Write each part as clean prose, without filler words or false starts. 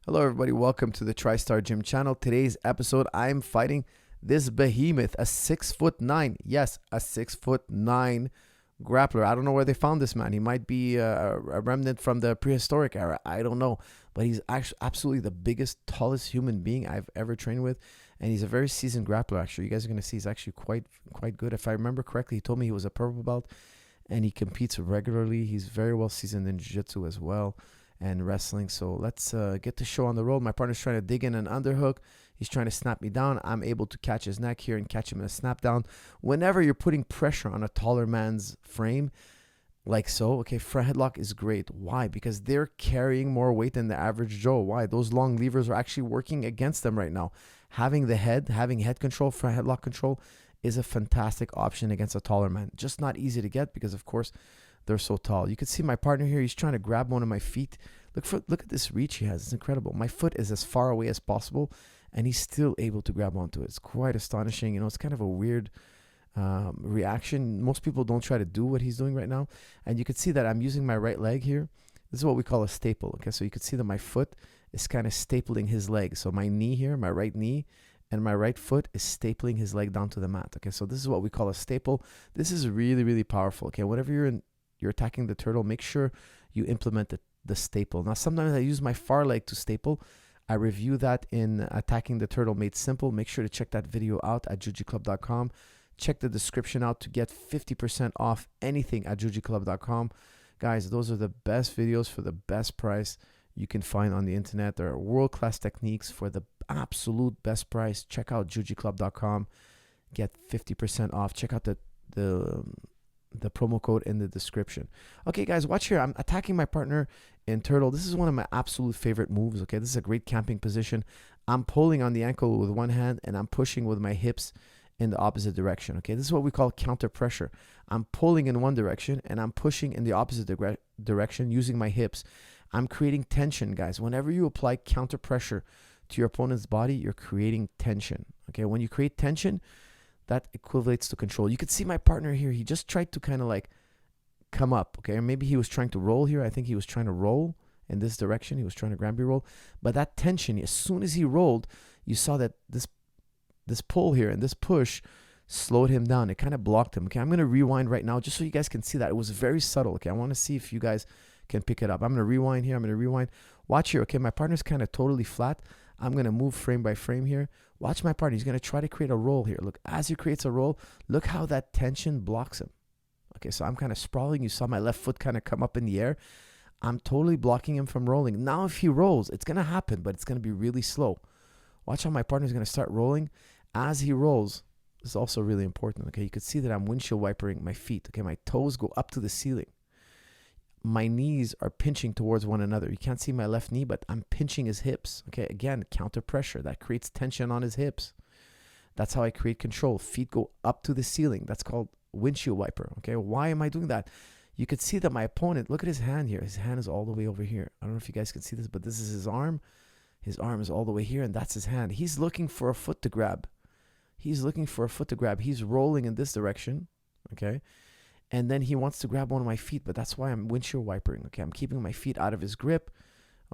Hello everybody, welcome to the TriStar Gym channel. Today's episode, I'm fighting this behemoth, a 6'9", yes, a 6'9" grappler. I don't know where they found this man. He might be a remnant from the prehistoric era. I don't know, but he's actually absolutely the biggest, tallest human being I've ever trained with, and he's a very seasoned grappler. Actually, you guys are gonna see he's actually quite good. If I remember correctly, he told me he was a purple belt, and he competes regularly. He's very well seasoned in jiu-jitsu as well and wrestling. So let's get the show on the road. My partner's trying to dig in an underhook. He's trying to snap me down. I'm able to catch his neck here and catch him in a snap down. Whenever you're putting pressure on a taller man's frame, like so, okay, front headlock is great. Why? Because they're carrying more weight than the average Joe. Why? Those long levers are actually working against them right now. Having head control, front headlock control is a fantastic option against a taller man. Just not easy to get because, of course, they're so tall. You can see my partner here. He's trying to grab one of my feet. Look at this reach he has. It's incredible. My foot is as far away as possible, and he's still able to grab onto it. It's quite astonishing. You know, it's kind of a weird reaction. Most people don't try to do what he's doing right now. And you can see that I'm using my right leg here. This is what we call a staple. Okay, so you can see that my foot is kind of stapling his leg. So my knee here, my right knee, and my right foot is stapling his leg down to the mat. Okay, so this is what we call a staple. This is really, really powerful. Okay, whenever you're attacking the turtle, make sure you implement the staple. Now, sometimes I use my far leg to staple. I review that in Attacking the Turtle Made Simple. Make sure to check that video out at jujiclub.com. Check the description out to get 50% off anything at jujiclub.com. Guys, those are the best videos for the best price you can find on the internet. There are world-class techniques for the absolute best price. Check out jujiclub.com. Get 50% off. Check out the promo code in the description. Okay, guys, watch here. I'm attacking my partner in turtle. This is one of my absolute favorite moves. Okay, this is a great camping position. I'm pulling on the ankle with one hand, and I'm pushing with my hips in the opposite direction. Okay, this is what we call counter pressure. I'm pulling in one direction, and I'm pushing in the opposite direction using my hips. I'm creating tension, guys. Whenever you apply counter pressure to your opponent's body, you're creating tension. Okay, when you create tension, that equates to control. You could see my partner here. He just tried to kind of like come up, okay? Or maybe he was trying to roll here. I think he was trying to roll in this direction. He was trying to Granby roll. But that tension, as soon as he rolled, you saw that this pull here and this push slowed him down. It kind of blocked him, okay? I'm going to rewind right now just so you guys can see that. It was very subtle, okay? I want to see if you guys can pick it up. I'm going to rewind here. I'm going to rewind. Watch here, okay? My partner's kind of totally flat. I'm going to move frame by frame here. Watch my partner. He's going to try to create a roll here. Look, as he creates a roll, look how that tension blocks him. Okay, so I'm kind of sprawling. You saw my left foot kind of come up in the air. I'm totally blocking him from rolling. Now, if he rolls, it's going to happen, but it's going to be really slow. Watch how my partner is going to start rolling. As he rolls, this is also really important. Okay, you can see that I'm windshield wipering my feet. Okay, my toes go up to the ceiling. My knees are pinching towards one another. You can't see my left knee, but I'm pinching his hips. Okay, again, counter pressure. That creates tension on his hips. That's how I create control. Feet go up to the ceiling. That's called windshield wiper. Okay, why am I doing that? You could see that my opponent, look at his hand here. His hand is all the way over here. I don't know if you guys can see this, but this is his arm. His arm is all the way here, and that's his hand. He's looking for a foot to grab. He's looking for a foot to grab. He's rolling in this direction. Okay. And then he wants to grab one of my feet, but that's why I'm windshield wipering. Okay, I'm keeping my feet out of his grip.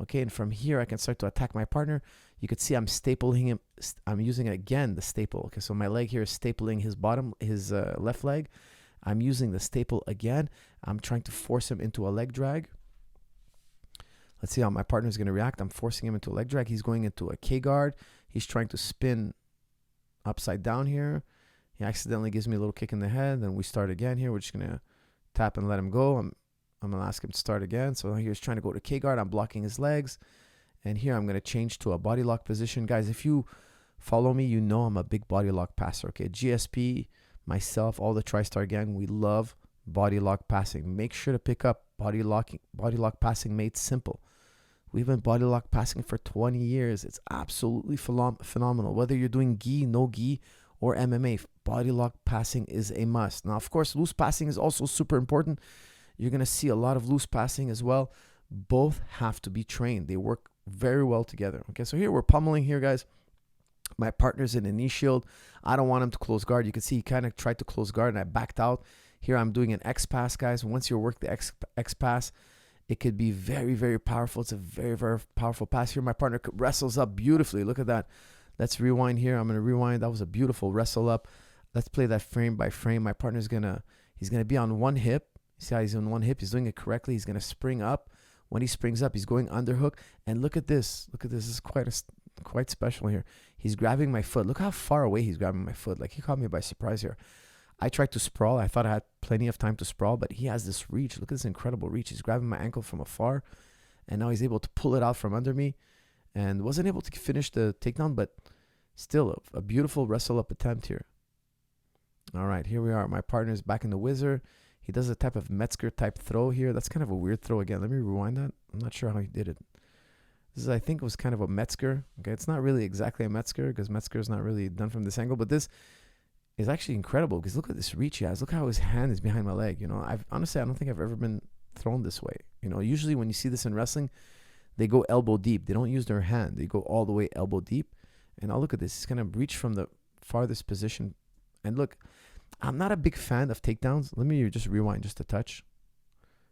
Okay, and from here I can start to attack my partner. You could see I'm stapling him. I'm using again the staple. Okay, so my leg here is stapling his left leg. I'm using the staple again. I'm trying to force him into a leg drag. Let's see how my partner is going to react. I'm forcing him into a leg drag. He's going into a K guard. He's trying to spin upside down here. He accidentally gives me a little kick in the head. Then we start again here. We're just going to tap and let him go. I'm going to ask him to start again. So here's trying to go to K-guard. I'm blocking his legs. And here I'm going to change to a body lock position. Guys, if you follow me, you know I'm a big body lock passer. Okay, GSP, myself, all the TriStar gang, we love body lock passing. Make sure to pick up body lock passing made simple. We've been body lock passing for 20 years. It's absolutely phenomenal. Whether you're doing gi, no gi, or MMA, body lock passing is a must. Now, of course, loose passing is also super important. You're going to see a lot of loose passing as well. Both have to be trained. They work very well together. Okay, so here we're pummeling here, guys. My partner's in a knee shield. I don't want him to close guard. You can see he kind of tried to close guard, and I backed out. Here I'm doing an X pass, guys. Once you work the X pass, it could be very, very powerful. It's a very, very powerful pass here. My partner wrestles up beautifully. Look at that. Let's rewind here. I'm going to rewind. That was a beautiful wrestle up. Let's play that frame by frame. My partner's he's going to be on one hip. See how he's on one hip? He's doing it correctly. He's going to spring up. When he springs up, he's going underhook. And look at this. Look at this. This is quite special here. He's grabbing my foot. Look how far away he's grabbing my foot. Like, he caught me by surprise here. I tried to sprawl. I thought I had plenty of time to sprawl, but he has this reach. Look at this incredible reach. He's grabbing my ankle from afar, and now he's able to pull it out from under me, and wasn't able to finish the takedown, but still a beautiful wrestle up attempt here. All right, here we are. My partner's back in the whizzer. He does a type of Metzger type throw here. That's kind of a weird throw again. Let me rewind that. I'm not sure how he did it. This is, I think, was kind of a Metzger. Okay, it's not really exactly a Metzger because Metzger is not really done from this angle, but this is actually incredible because look at this reach he has. Look how his hand is behind my leg. You know, honestly, I don't think I've ever been thrown this way. You know, usually when you see this in wrestling, they go elbow deep. They don't use their hand. They go all the way elbow deep. And now look at this. He's going to reach from the farthest position. And look, I'm not a big fan of takedowns. Let me just rewind just a touch.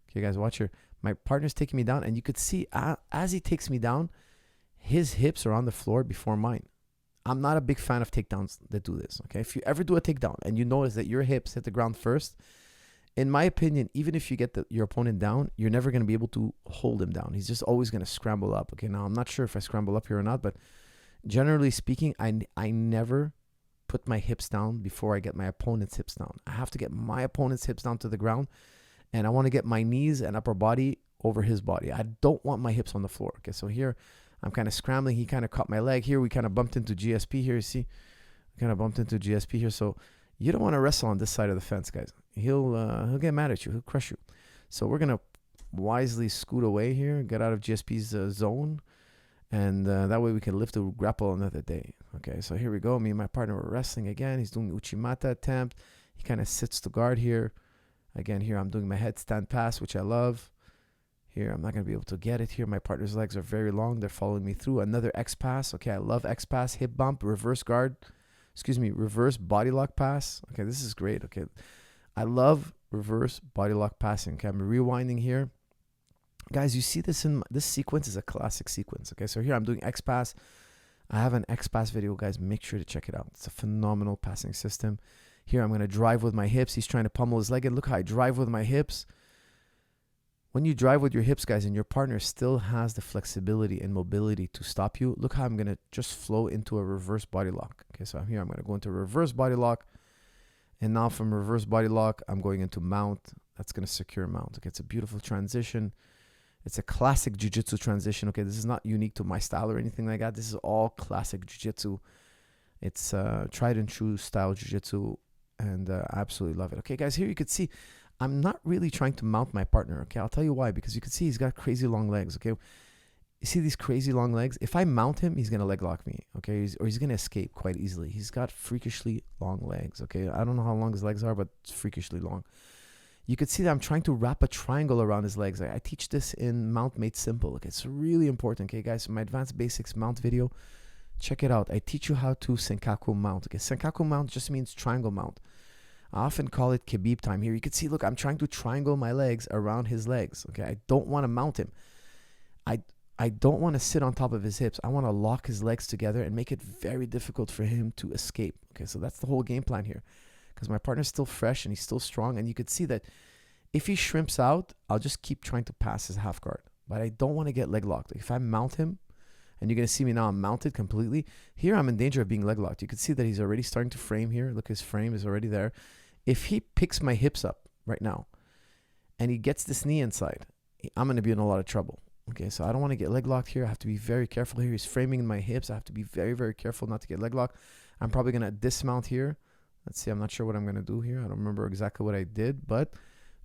Okay, guys, watch here. My partner's taking me down, and you could see as he takes me down, his hips are on the floor before mine. I'm not a big fan of takedowns that do this, okay? If you ever do a takedown and you notice that your hips hit the ground first, in my opinion, even if you get your opponent down, you're never going to be able to hold him down. He's just always going to scramble up, okay? Now, I'm not sure if I scramble up here or not, but generally speaking, I never put my hips down before I get my opponent's hips down. I have to get my opponent's hips down to the ground, and I want to get my knees and upper body over his body. I don't want my hips on the floor, okay? So here, I'm kind of scrambling. He kind of caught my leg here. We kind of bumped into GSP here. You see, we kind of bumped into GSP here. So you don't want to wrestle on this side of the fence, guys. He'll get mad at you. He'll crush you. So we're gonna wisely scoot away here, get out of GSP's zone, and that way we can lift the grapple another day. Okay, so here we go. Me and my partner were wrestling again. He's doing Uchimata attempt. He kind of sits to guard here. Again, here I'm doing my headstand pass, which I love. Here, I'm not going to be able to get it here. My partner's legs are very long. They're following me through. Another X pass. Okay, I love X pass. Hip bump, reverse guard. Reverse body lock pass. Okay, this is great. Okay, I love reverse body lock passing. Okay, I'm rewinding here. Guys, you see this this sequence is a classic sequence. Okay, so here I'm doing X pass. I have an X pass video, guys. Make sure to check it out. It's a phenomenal passing system. Here, I'm going to drive with my hips. He's trying to pummel his leg. And look how I drive with my hips. When you drive with your hips, guys, and your partner still has the flexibility and mobility to stop you, look how I'm going to just flow into a reverse body lock. Okay, so I'm here. I'm going to go into a reverse body lock. And now from reverse body lock, I'm going into mount. That's going to secure mount. Okay, it's a beautiful transition. It's a classic jiu-jitsu transition. Okay, this is not unique to my style or anything like that. This is all classic jiu-jitsu. It's tried and true style jiu-jitsu, and I absolutely love it. Okay, guys, here you could see I'm not really trying to mount my partner, okay? I'll tell you why, because you can see he's got crazy long legs, okay? You see these crazy long legs? If I mount him, he's going to leg lock me, okay? Or he's going to escape quite easily. He's got freakishly long legs, okay? I don't know how long his legs are, but it's freakishly long. You could see that I'm trying to wrap a triangle around his legs. I teach this in Mount Made Simple, okay? It's really important, okay, guys? So my Advanced Basics Mount video, check it out. I teach you how to Senkaku mount, okay? Senkaku mount just means triangle mount. I often call it Khabib time here. You can see, look, I'm trying to triangle my legs around his legs. Okay, I don't want to mount him. I don't want to sit on top of his hips. I want to lock his legs together and make it very difficult for him to escape. Okay, so that's the whole game plan here. Because my partner's still fresh and he's still strong. And you could see that if he shrimps out, I'll just keep trying to pass his half guard. But I don't want to get leg locked. Like if I mount him, and you're going to see me now, I'm mounted completely. Here, I'm in danger of being leg locked. You can see that he's already starting to frame here. Look, his frame is already there. If he picks my hips up right now and he gets this knee inside, I'm going to be in a lot of trouble. Okay, so I don't want to get leg locked here. I have to be very careful here. He's framing my hips. I have to be very, very careful not to get leg locked. I'm probably going to dismount here. Let's see. I'm not sure what I'm going to do here. I don't remember exactly what I did, but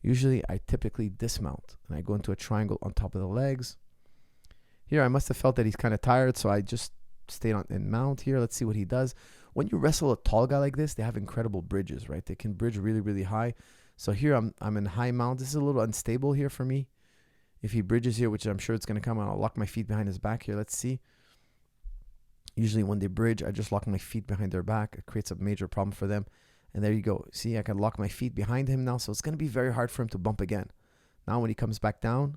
usually I typically dismount and I go into a triangle on top of the legs. Here, I must have felt that he's kind of tired, so I just stayed on in mount here. Let's see what he does. When you wrestle a tall guy like this, they have incredible bridges, right? They can bridge really, really high. So here I'm in high mount. This is a little unstable here for me. If he bridges here, which I'm sure it's going to come, I'll lock my feet behind his back here. Let's see. Usually when they bridge, I just lock my feet behind their back. It creates a major problem for them. And there you go. See, I can lock my feet behind him now. So it's going to be very hard for him to bump again. Now when he comes back down,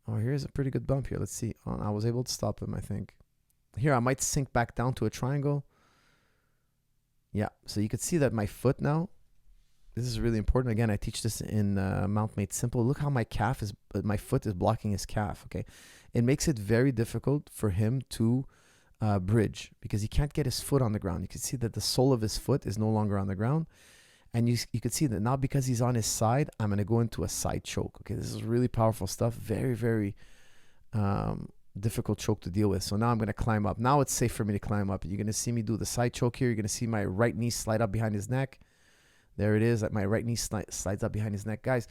Oh, here's a pretty good bump here. Let's see. Oh, I was able to stop him, I think. Here, I might sink back down to a triangle. Yeah, so you can see that my foot now, this is really important. Again, I teach this in Mount Made Simple. Look how my foot is blocking his calf, okay? It makes it very difficult for him to bridge because he can't get his foot on the ground. You can see that the sole of his foot is no longer on the ground. And you can see that now because he's on his side, I'm going to go into a side choke. Okay, this is really powerful stuff. Very, very difficult choke to deal with. So now I'm going to climb up. Now it's safe for me to climb up. You're going to see me do the side choke here. You're going to see my right knee slide up behind his neck. There it is. My right knee slides up behind his neck. Guys,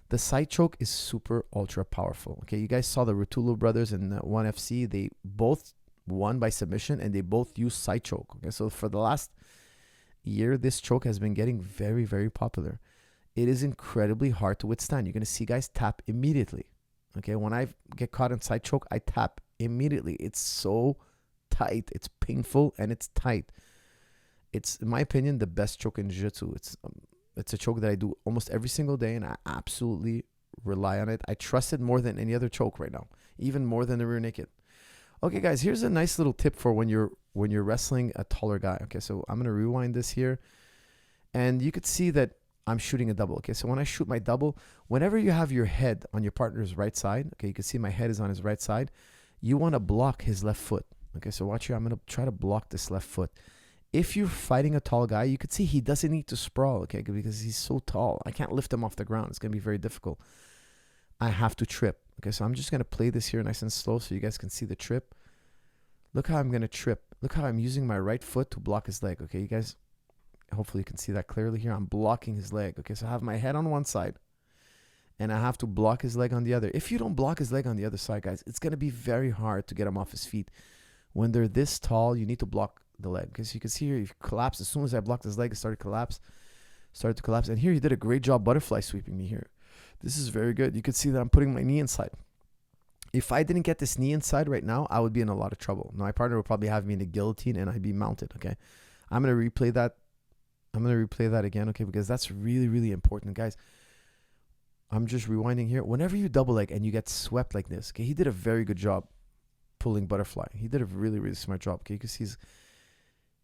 the side choke is super ultra powerful. Okay, you guys saw the Rutulu brothers in 1FC. They both won by submission and they both used side choke. Okay, so for the last year, this choke has been getting very, very popular. It is incredibly hard to withstand. You're going to see guys tap immediately. Okay, when I get caught in side choke, I tap immediately. It's so tight. It's painful and it's tight. It's, in my opinion, the best choke in jiu-jitsu. It's a choke that I do almost every single day, and I absolutely rely on it. I trust it more than any other choke right now, even more than the rear naked. Okay, guys, here's a nice little tip for when you're wrestling a taller guy. Okay, so I'm gonna rewind this here, and you could see that I'm shooting a double. Okay, so when I shoot my double, whenever you have your head on your partner's right side, okay, you can see my head is on his right side. You want to block his left foot. Okay, so watch here. I'm gonna try to block this left foot. If you're fighting a tall guy, you could see he doesn't need to sprawl, okay, because he's so tall. I can't lift him off the ground. It's going to be very difficult. I have to trip. Okay, so I'm just going to play this here nice and slow so you guys can see the trip. Look how I'm going to trip. Look how I'm using my right foot to block his leg, okay? You guys, hopefully you can see that clearly here. I'm blocking his leg, okay? So I have my head on one side, and I have to block his leg on the other. If you don't block his leg on the other side, guys, it's going to be very hard to get him off his feet. When they're this tall, you need to block the leg, because you can see here he collapsed. As soon as I blocked his leg, it started to collapse. And here he did a great job butterfly sweeping me here. This is very good. You can see that I'm putting my knee inside. If I didn't get this knee inside right now, I would be in a lot of trouble. My partner would probably have me in a guillotine and I'd be mounted. Okay, I'm gonna replay that. Again, okay, because that's really, really important, guys. I'm just rewinding here. Whenever you double leg and you get swept like this, okay, he did a very good job pulling butterfly. He did a really, really smart job. Okay, you can see his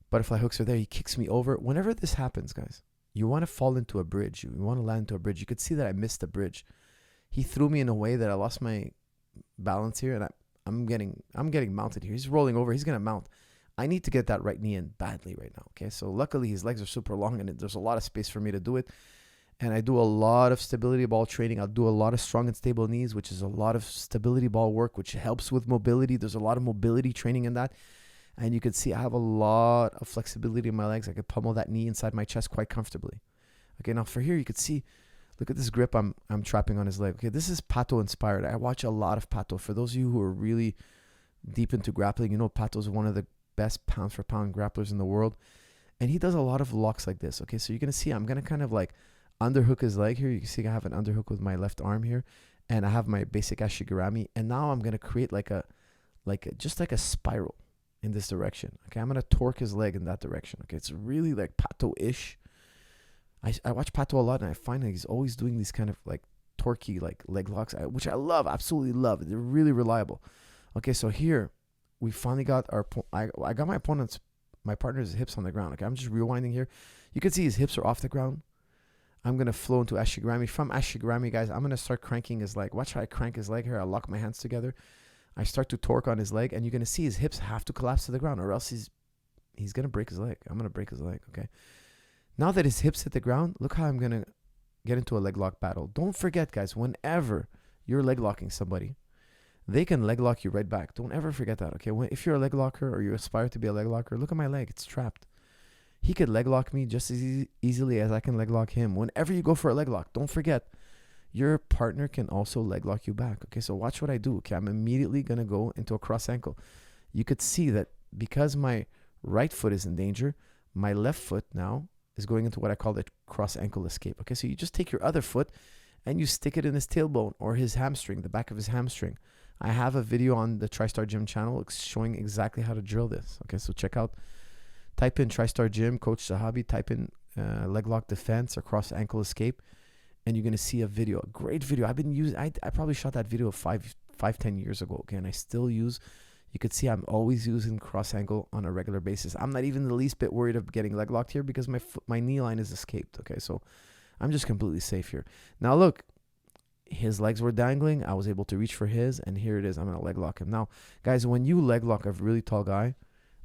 butterfly hooks are there. He kicks me over. Whenever this happens, guys, you want to fall into a bridge. You want to land into a bridge. You could see that I missed the bridge. He threw me in a way that I lost my balance here, and I'm getting mounted here. He's rolling over. He's gonna mount. I need to get that right knee in badly right now. Okay, so luckily his legs are super long, and there's a lot of space for me to do it. And I do a lot of stability ball training. I'll do a lot of strong and stable knees, which is a lot of stability ball work, which helps with mobility. There's a lot of mobility training in that. And you can see I have a lot of flexibility in my legs. I could pummel that knee inside my chest quite comfortably. Okay, now for here, you could see, look at this grip I'm trapping on his leg. Okay, this is Pato inspired. I watch a lot of Pato. For those of you who are really deep into grappling, you know Pato is one of the best pound for pound grapplers in the world. And he does a lot of locks like this. Okay, so you're going to see I'm going to kind of like underhook his leg here. You can see I have an underhook with my left arm here. And I have my basic ashigarami. And now I'm going to create just like a spiral in this direction. Okay, I'm going to torque his leg in that direction. Okay, it's really like Pato-ish. I watch Pato a lot, and I find that he's always doing these kind of like torquey like leg locks, which I love, absolutely love. They're really reliable. Okay, so here we finally got I got my partner's hips on the ground. Okay, I'm just rewinding here. You can see his hips are off the ground. I'm going to flow into ashigarami. From ashigarami, guys, I'm going to start cranking his leg. Watch how I crank his leg here. I lock my hands together. I start to torque on his leg, and you're going to see his hips have to collapse to the ground, or else he's going to break his leg. I'm going to break his leg, okay? Now that his hips hit the ground, look how I'm going to get into a leg lock battle. Don't forget, guys, whenever you're leg locking somebody, they can leg lock you right back. Don't ever forget that, okay? If you're a leg locker or you aspire to be a leg locker, look at my leg. It's trapped. He could leg lock me just as easily as I can leg lock him. Whenever you go for a leg lock, don't forget, your partner can also leg lock you back. Okay, so watch what I do. Okay, I'm immediately going to go into a cross ankle. You could see that because my right foot is in danger, my left foot now is going into what I call the cross ankle escape. Okay, so you just take your other foot and you stick it in his tailbone or his hamstring, the back of his hamstring. I have a video on the TriStar Gym channel showing exactly how to drill this. Okay, so check out, type in TriStar Gym, Coach Zahabi, type in leg lock defense or cross ankle escape, and you're going to see a video, a great video. I've been using, I probably shot that video five 5-10 years ago. Okay, and I still use. You could see I'm always using cross ankle on a regular basis. I'm not even the least bit worried of getting leg locked here because my knee line is escaped. Okay, so I'm just completely safe here. Now look, his legs were dangling. I was able to reach for his, and here it is. I'm gonna leg lock him. Now, guys, when you leg lock a really tall guy,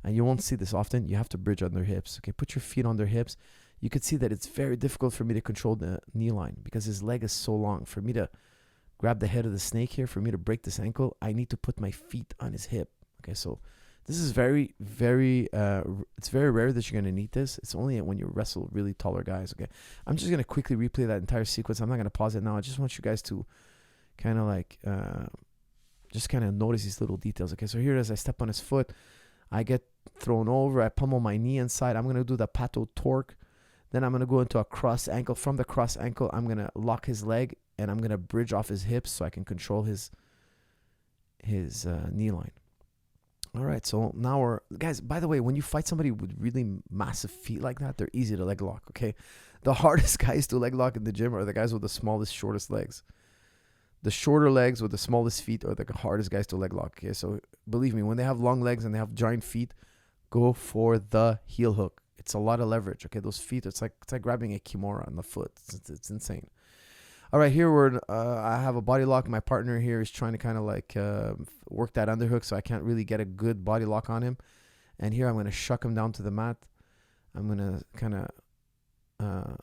and you won't see this often, you have to bridge on their hips. Okay, put your feet on their hips. You could see that it's very difficult for me to control the knee line because his leg is so long. For me to grab the head of the snake here, for me to break this ankle, I need to put my feet on his hip. Okay, so this is very, very, it's very rare that you're going to need this. It's only when you wrestle really taller guys, okay? I'm just going to quickly replay that entire sequence. I'm not going to pause it now. I just want you guys to kind of like, just kind of notice these little details, okay? So here it is. I step on his foot. I get thrown over. I pummel my knee inside. I'm going to do the pato torque. Then I'm going to go into a cross ankle. From the cross ankle, I'm going to lock his leg, and I'm going to bridge off his hips so I can control his knee line. All right, so now we're, guys, by the way, when you fight somebody with really massive feet like that, they're easy to leg lock, okay? The hardest guys to leg lock in the gym are the guys with the smallest, shortest legs. The shorter legs with the smallest feet are the hardest guys to leg lock, okay? So believe me, when they have long legs and they have giant feet, go for the heel hook. It's a lot of leverage, okay? Those feet, it's like grabbing a kimura on the foot. It's insane. All right, here I have a body lock. My partner here is trying to kind of like work that underhook, so I can't really get a good body lock on him. And here I'm going to shuck him down to the mat. I'm going to kind of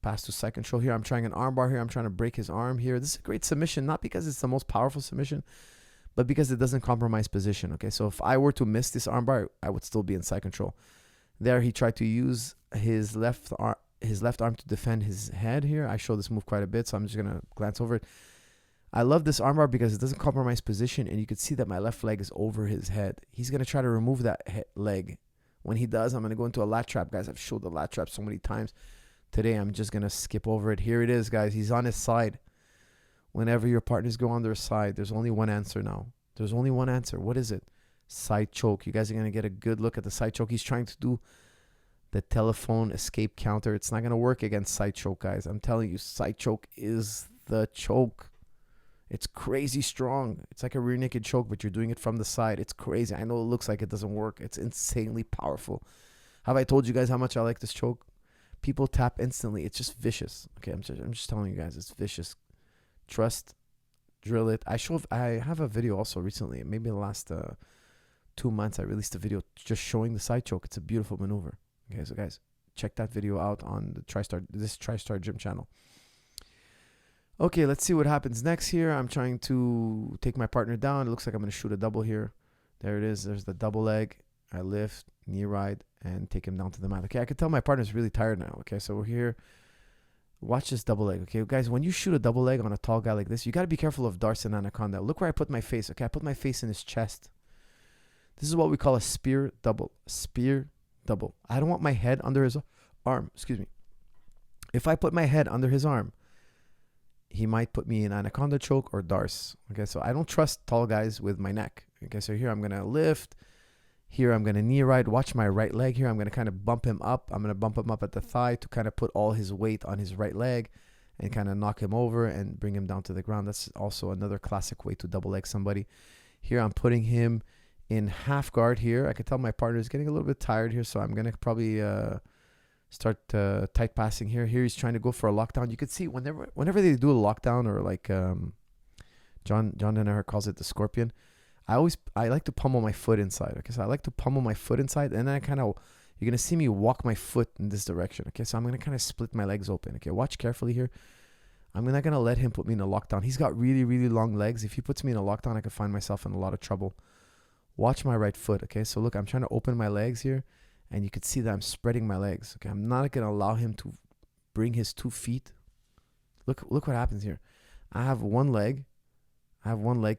pass to side control here. I'm trying an armbar here. I'm trying to break his arm here. This is a great submission, not because it's the most powerful submission, but because it doesn't compromise position. Okay, so if I were to miss this armbar, I would still be in side control. There, he tried to use his left arm to defend his head here. I show this move quite a bit, so I'm just going to glance over it. I love this armbar because it doesn't compromise position, and you can see that my left leg is over his head. He's going to try to remove that leg. When he does, I'm going to go into a lat trap. Guys, I've showed the lat trap so many times. Today, I'm just going to skip over it. Here it is, guys. He's on his side. Whenever your partners go on their side, there's only one answer now. There's only one answer. What is it? Side choke. You guys are going to get a good look at the side choke. He's trying to do the telephone escape counter. It's not going to work against side choke, guys. I'm telling you, side choke is the choke. It's crazy strong. It's like a rear naked choke, but you're doing it from the side. It's crazy. I know it looks like it doesn't work. It's insanely powerful. Have I told you guys how much I like this choke? People tap instantly. It's just vicious. Okay, I'm just telling you guys, it's vicious. Trust, drill it. I have a video also recently, maybe in the last 2 months. I released a video just showing the side choke. It's a beautiful maneuver. Okay, so guys, check that video out on the TriStar Gym channel. Okay, let's see what happens next here. I'm trying to take my partner down. It looks like I'm going to shoot a double here. There it is. There's the double leg. I lift, knee ride, and take him down to the mat. Okay, I can tell my partner's really tired now. Okay, so we're here. Watch this double leg. Okay, guys, when you shoot a double leg on a tall guy like this, you got to be careful of darts and anaconda. Look where I put my face. Okay, I put my face in his chest. This is what we call a spear double. Spear double. I don't want my head under his arm. Excuse me. If I put my head under his arm, he might put me in anaconda choke or darce. Okay, so I don't trust tall guys with my neck. Okay, so here I'm going to lift. Here I'm going to knee ride. Watch my right leg here. I'm going to kind of bump him up. I'm going to bump him up at the thigh to kind of put all his weight on his right leg and kind of knock him over and bring him down to the ground. That's also another classic way to double leg somebody. Here I'm putting him in half guard here. I can tell my partner is getting a little bit tired here, so I'm going to probably start tight passing here. Here he's trying to go for a lockdown. You could see whenever they do a lockdown, or like John Danaher calls it the scorpion, I like to pummel my foot inside. Okay, so I like to pummel my foot inside, and then I kind of, you're going to see me walk my foot in this direction. Okay, so I'm going to kind of split my legs open. Okay, watch carefully here. I'm not going to let him put me in a lockdown. He's got really, really long legs. If he puts me in a lockdown, I could find myself in a lot of trouble. Watch my right foot. Okay, so look, I'm trying to open my legs here, and you could see that I'm spreading my legs. Okay, I'm not going to allow him to bring his 2 feet. Look what happens here. I have one leg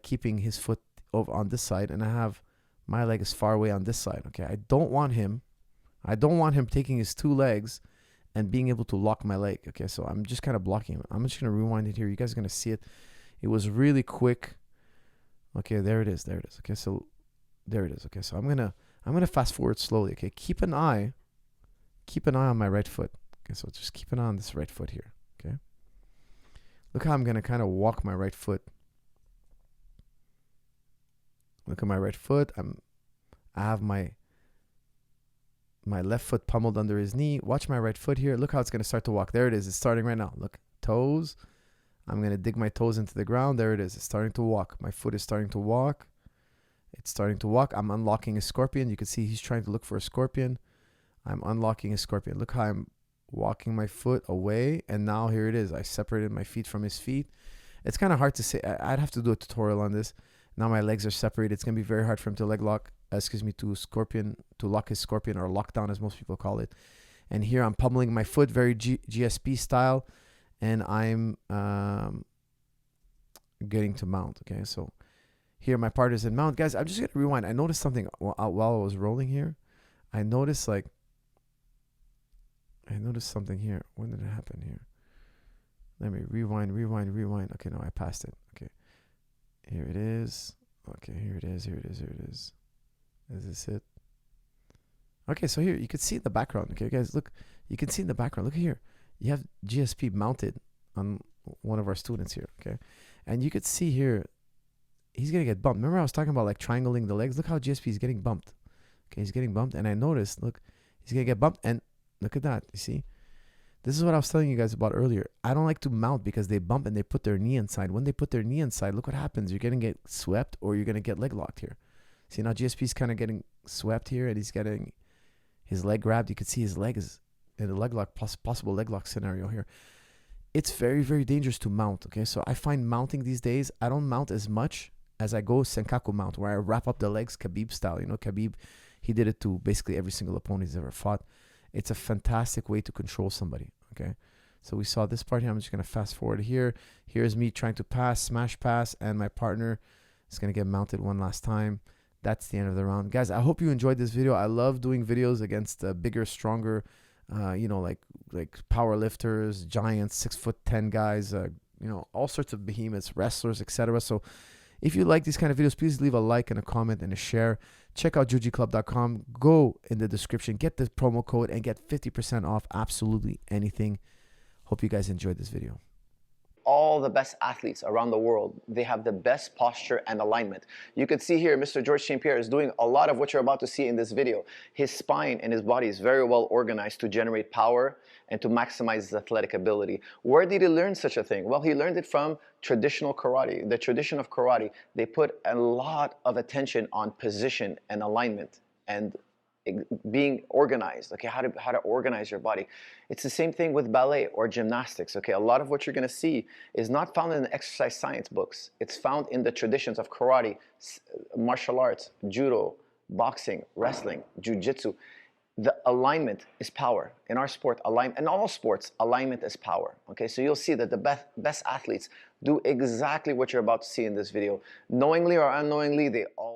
keeping his foot over on this side, and I have my leg is far away on this side. Okay, I don't want him taking his 2 legs and being able to lock my leg. Okay, so I'm just kind of blocking him. I'm just going to rewind it here. You guys are going to see it. It was really quick. Okay, there it is. Okay, so there it is. Okay, so I'm going to fast forward slowly. Okay, keep an eye on my right foot. Okay, so just keep an eye on this right foot here. Okay, look how I'm going to kind of walk my right foot. Look at my right foot. I have my left foot pummeled under his knee. Watch my right foot here. Look how it's going to start to walk. There it is. It's starting right now. Look, toes. I'm going to dig my toes into the ground. There it is. It's starting to walk. My foot is starting to walk. It's starting to walk. I'm unlocking a scorpion. You can see he's trying to look for a scorpion. I'm unlocking a scorpion. Look how I'm walking my foot away. And now here it is. I separated my feet from his feet. It's kind of hard to say. I'd have to do a tutorial on this. Now my legs are separated. It's going to be very hard for him to to lock his scorpion, or lockdown as most people call it. And here I'm pummeling my foot, very GSP style. And I'm getting to mount. Okay, so here my partner's in mount. Guys, I'm just going to rewind. I noticed something while I was rolling here. I noticed something here. When did it happen here? Let me rewind. Okay, no, I passed it. Okay, here it is. Okay, here it is. Is this it? Okay, so here you can see in the background. Okay, guys, look. You can see in the background. Look here. You have GSP mounted on one of our students here. Okay, and you could see here he's gonna get bumped. Remember I was talking about like triangling the legs? Look how GSP is getting bumped. Okay, he's getting bumped, and I noticed. Look, he's gonna get bumped, and look at that. You see? This is what I was telling you guys about earlier. I don't like to mount because they bump and they put their knee inside. When they put their knee inside, look what happens. You're going to get swept, or you're going to get leg locked here. See, now GSP's kind of getting swept here, and he's getting his leg grabbed. You can see his leg is in the leg lock, possible leg lock scenario here. It's very, very dangerous to mount, okay? So I find mounting these days, I don't mount as much as I go Senkaku mount, where I wrap up the legs Khabib style. You know, Khabib, he did it to basically every single opponent he's ever fought. It's a fantastic way to control somebody. Okay, so we saw this part here. I'm just going to fast forward here. Here's me trying to pass, smash pass, and my partner is going to get mounted one last time. That's the end of the round. Guys, I hope you enjoyed this video. I love doing videos against bigger, stronger, like power lifters, giants, 6'10" guys, all sorts of behemoths, wrestlers, etc. So if you like these kind of videos, please leave a like and a comment and a share. Check out jujiclub.com. Go in the description, get the promo code, and get 50% off absolutely anything. Hope you guys enjoyed this video. All the best athletes around the world, they have the best posture and alignment. You can see here, Mr. George St. Pierre is doing a lot of what you're about to see in this video. His spine and his body is very well organized to generate power and to maximize his athletic ability. Where did he learn such a thing? Well, he learned it from traditional karate. The tradition of karate, they put a lot of attention on position and alignment and being organized, okay, how to organize your body. It's the same thing with ballet or gymnastics, okay. A lot of what you're going to see is not found in the exercise science books. It's found in the traditions of karate, martial arts, judo, boxing, wrestling, jiu-jitsu. The alignment is power. In our sport, in all sports, alignment is power, okay. So you'll see that the best athletes do exactly what you're about to see in this video. Knowingly or unknowingly, they all